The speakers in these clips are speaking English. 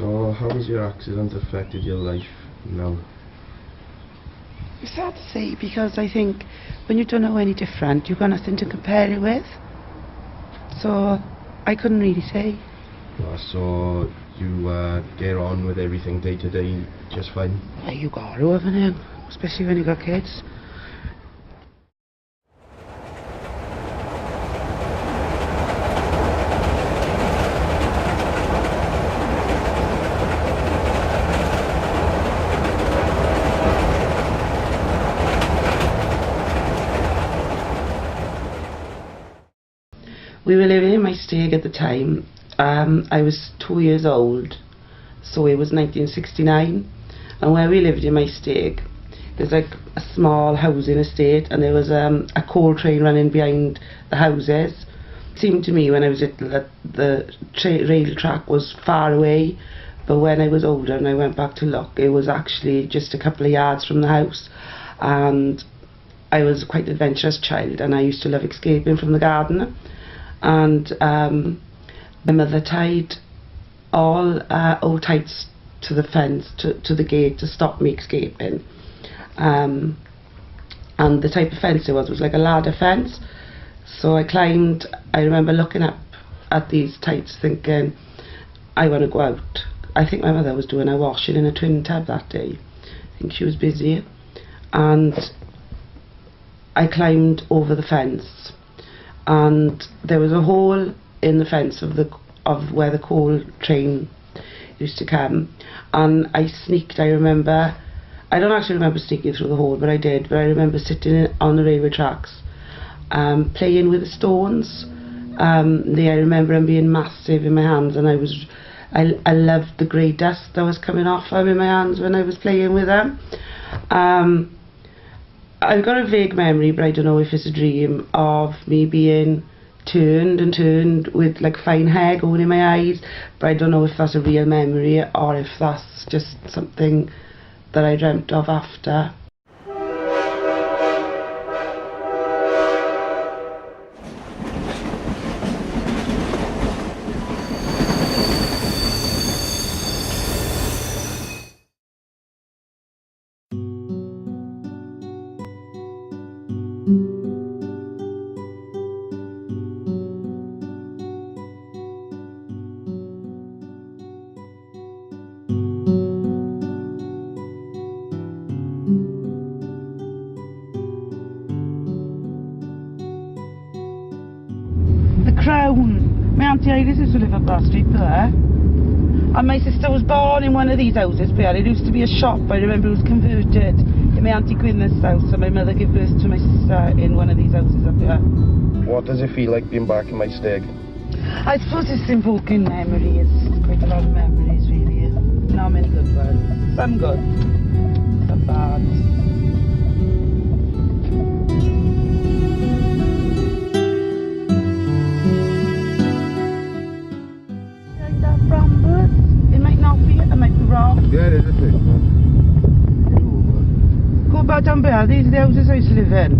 So how has your accident affected your life now? It's hard to say, because I think when you don't know any different, you've got nothing to compare it with. So I couldn't really say. So you get on with everything day to day just fine? Well, you got to, haven't you? Especially when you got kids. We were living in my stag at the time. I was 2 years old, so it was 1969, and where we lived in my stag, there's like a small housing estate, and there was a coal train running behind the houses. It seemed to me when I was little that the rail track was far away, but when I was older and I went back to look, it was actually just a couple of yards from the house. And I was quite an adventurous child, and I used to love escaping from the garden. And my mother tied all old tights to the fence, to the gate, to stop me escaping. And the type of fence it was like a ladder fence. So I climbed. I remember looking up at these tights thinking, I want to go out. I think my mother was doing her washing in a twin tub that day. I think she was busy. And I climbed over the fence. And there was a hole in the fence of where the coal train used to come, and I sneaked. I don't actually remember sneaking through the hole, but I did. But I remember sitting on the railway tracks, playing with the stones. I remember them being massive in my hands, and I loved the grey dust that was coming off them in my hands when I was playing with them. I've got a vague memory, but I don't know if it's a dream, of me being turned and turned with like fine hair going in my eyes, but I don't know if that's a real memory or if that's just something that I dreamt of after. Crown. My auntie Iris used to live up that street there, and my sister was born in one of these houses there. It used to be a shop. I remember it was converted in my auntie Gwyneth's house, and my mother gave birth to my sister in one of these houses up here. What does it feel like being back in my stag? I suppose it's invoking memories. Quite a lot of memories, really. Not many good ones. Some good, some bad. Yeah, it is a thing. Go about down there, these are the houses I used to live in.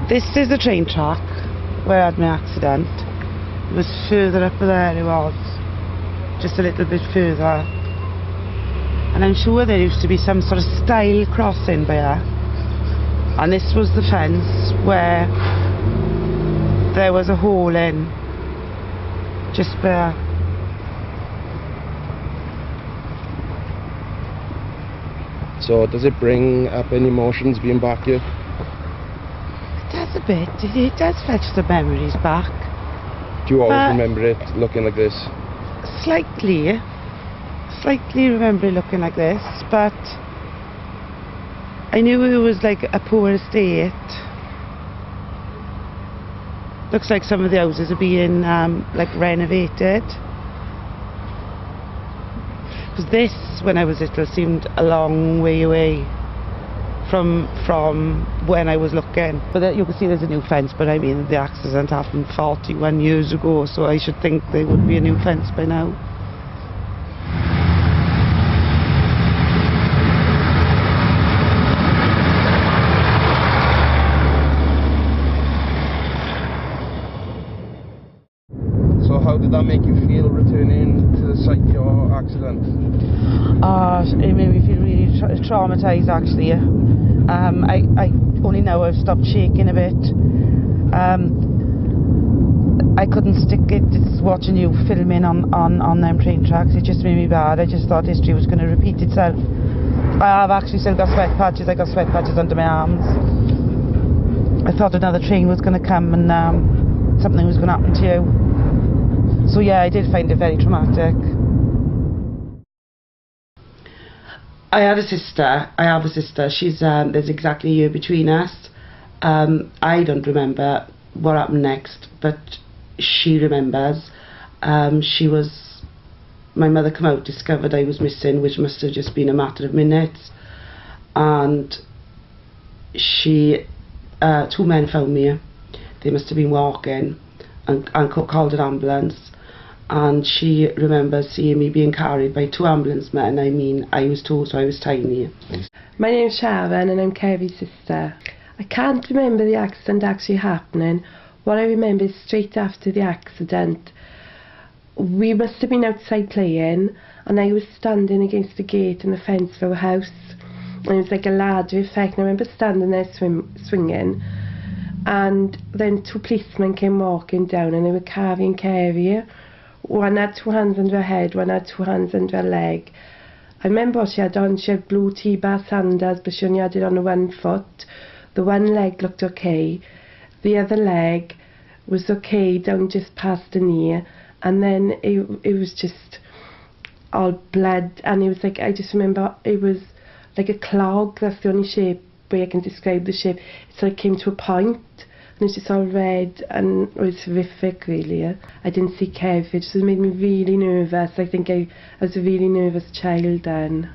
This is the train track where I had my accident. It was further up there, it was. Just a little bit further. And I'm sure there used to be some sort of stile crossing by here. And this was the fence where there was a hole in, just there. So does it bring up any emotions being back here? It does a bit. It does fetch the memories back. Do you always remember it looking like this? Slightly remember it looking like this, but I knew it was like a poor estate. Looks like some of the houses are being like renovated. Because this, when I was little, seemed a long way away from when I was looking. But you can see there's a new fence, but I mean the accident happened 41 years ago, so I should think there would be a new fence by now. traumatised actually. I only now I've stopped shaking a bit. I couldn't stick it, just watching you filming on them train tracks. It just made me bad. I just thought history was going to repeat itself. I have actually still got sweat patches. I got sweat patches under my arms. I thought another train was going to come and something was going to happen to you. So yeah, I did find it very traumatic. I have a sister. She's there's exactly a year between us. I don't remember what happened next, but she remembers. My mother came out, discovered I was missing, which must have just been a matter of minutes, and two men found me. They must have been walking and called an ambulance, and she remembers seeing me being carried by two ambulance men. I mean, I was told I was tiny. My name's Sharon and I'm Kevin's sister. I can't remember the accident actually happening. What I remember is straight after the accident, we must have been outside playing, and I was standing against the gate in the fence of our house, and it was like a ladder effect, and I remember standing there swinging, and then two policemen came walking down and they were carrying Kerry. One had two hands under her head, one had two hands under her leg. I remember what she had on. She had blue T-bar sandals, but she only had it on one foot. The one leg looked okay, the other leg was okay down just past the knee, and then it was just all blood, and it was like, I just remember it was like a clog. That's the only shape way I can describe the shape. It sort of came to a point, and it was just all red, and it was horrific really. I didn't see Kev, it just made me really nervous. I think I was a really nervous child then.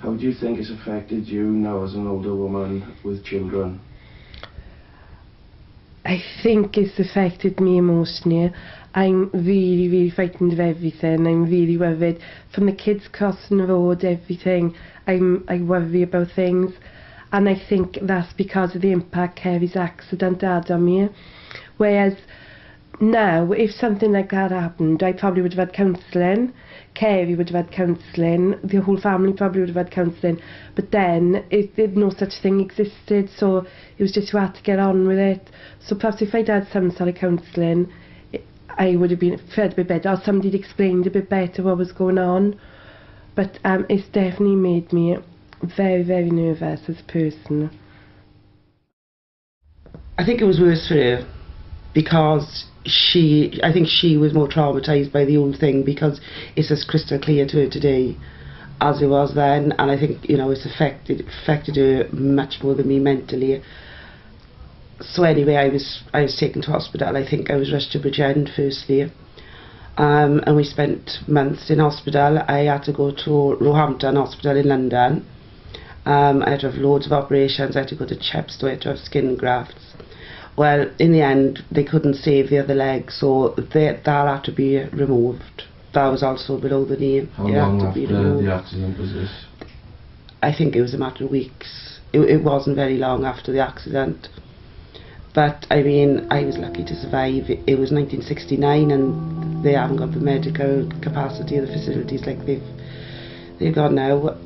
How do you think it's affected you now as an older woman with children? I think it's affected me emotionally. I'm really, really frightened of everything. I'm really worried. From the kids crossing the road, everything, I worry about things. And I think that's because of the impact Kerry's accident had on me. Whereas now, if something like that happened, I probably would have had counselling. Kerry would have had counselling. The whole family probably would have had counselling. But then, no such thing existed, so it was just you had to get on with it. So perhaps if I'd had some sort of counselling, I would have been felt a bit better, or somebody'd explained a bit better what was going on. But it's definitely made me very, very nervous as a person. I think it was worse for her, because I think she was more traumatised by the whole thing, because it's as crystal clear to her today as it was then, and I think, you know, it's affected her much more than me mentally. So anyway, I was taken to hospital. I think I was rushed to Bridgend firstly, and we spent months in hospital. I had to go to Roehampton Hospital in London. I had to have loads of operations. I had to go to Chepstow. I had to have skin grafts. Well, in the end, they couldn't save the other leg, so that had to be removed. That was also below the knee. How long after the accident was this? I think it was a matter of weeks. It wasn't very long after the accident. But, I mean, I was lucky to survive. It was 1969, and they haven't got the medical capacity of the facilities like they've got now.